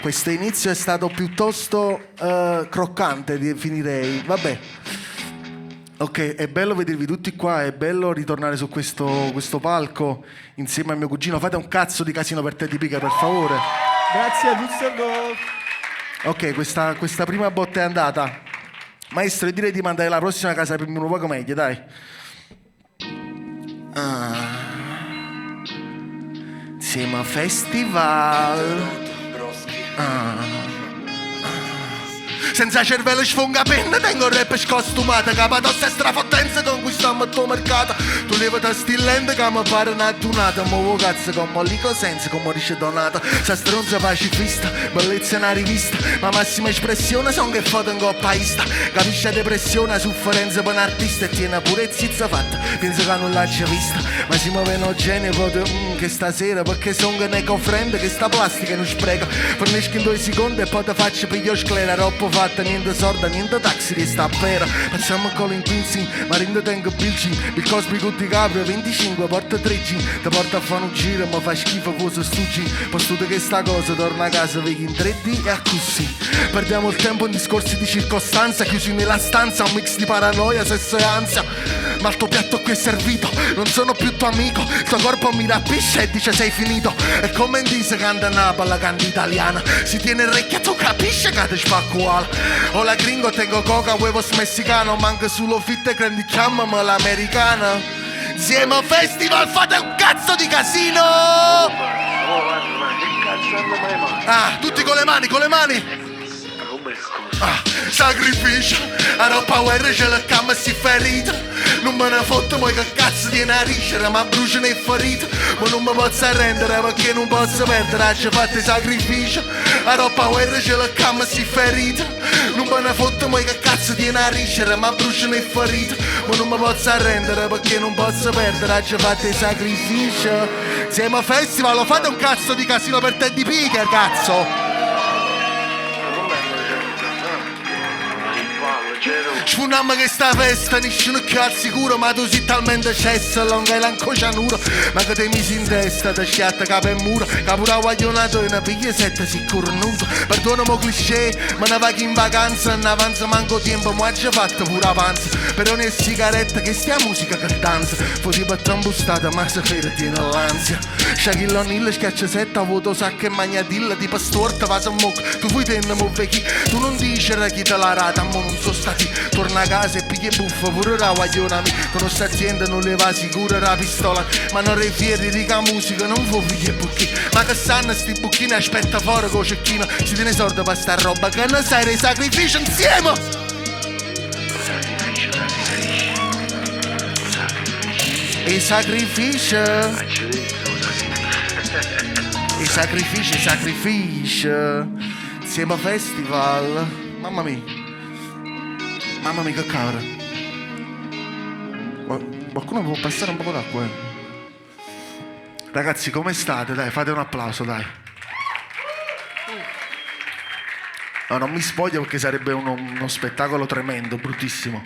Questo inizio è stato piuttosto croccante, definirei. Vabbè. Ok, è bello vedervi tutti qua, è bello ritornare su questo palco insieme a mio cugino. Fate un cazzo di casino per Teddy Pica, per favore. Grazie a Düsseldorf. Ok, questa prima botta è andata. Maestro, io direi di mandare la prossima a casa per un poco meglio, dai. Siamo a festival. Senza cervello sfonga penna, tengo il rap scostumata, capatossa e strafottenza conquistiamo il tuo mercato. Tu levati stillente che mi pare una tunata, muovo cazzo con mollico senza come dice Donato. Sa stronza pacifista, bellezza è una rivista, ma massima espressione son che foto in coppaista. Capisce la depressione, la sofferenza per un artista e tiene pure zizza fatta, penso che non l'ha già vista. Ma si muovono genio, che stasera perché son che ne friend che sta plastica non spreca. Fornisco in 2 secondi e poi ti faccio pigliare sclera, troppo fatta, niente sorda, niente taxi, resta a pera. Facciamo call in Quincy, ma rende tengo bilcing. Il Cosby con di Caprio 25, porta 3 G. Ti porta a fare un giro, ma fa schifo cosa stuggi. Postuto che sta cosa, torna a casa, vedi in 3D e a così. Perdiamo il tempo in discorsi di circostanza, chiusi nella stanza, un mix di paranoia, sesso e ansia. Ma il tuo piatto qui è servito, non sono più tuo amico. Il tuo corpo mi rapisce e dice sei finito. E come in dise canta Napoli, canta italiana. Si tiene orecchia, tu capisci che ti spacco. O la gringo tengo coca, huevos messicano. Manca solo fitte, prendi chiamami l'americana. Insieme a festival fate un cazzo di casino. Tutti con le mani, con le mani. Sacrificio, a roba guerra c'è la cama si ferita. Non me ne fotto mai che cazzo di nariscere, ma bruciano e ferite. Ma non mi posso arrendere perché non posso perdere. Ci fate sacrificio, a roba guerra c'è la cama si ferita. Non me ne fotto mai che cazzo di nariscere, ma bruciano e ferite. Ma non mi posso arrendere perché non posso perdere. Ci fate sacrificio. Siamo a festival, lo fate un cazzo di casino per Teddy Pica, cazzo. Sfunamma che sta festa, nessuno che al sicuro, ma tu sei talmente cesso, longa e l'ancocianura. Ma che te misi in testa, ti sciatta capo e muro, che pure la guaglionata e una piglia sette si cornuto. Perdonami cliché, ma ne vaghi in vacanza, non avanza manco tempo, ma ha già fatto pure avanza. Per ogni sigaretta che stia musica che danza, foti per tambustata, ma se fede tiene l'ansia. Shaquille O'Neal schiaccia setta, avuto sacca e magnatilla, tipo storta, va a mocco, tu vuoi tenne mo vecchi. Tu non dici chi te la rata, ma non so stati. Torna a casa e piglia buffa, pure la guaglionami. Con questa azienda non le va sicura la pistola, ma non refieri di che musica non fu figli e bucchi. Ma che sanno sti bucchini, aspetta fuori con cecchino. Si tiene sorda per sta roba che non sai dei sacrifici insieme. E sacrifici. E sacrifici. Insieme a festival. Mamma mia. Mamma mia che cavolo. Qualcuno può passare un po' d'acqua? Ragazzi, come state? Dai, fate un applauso, dai. No, non mi spoglio perché sarebbe uno spettacolo tremendo, bruttissimo.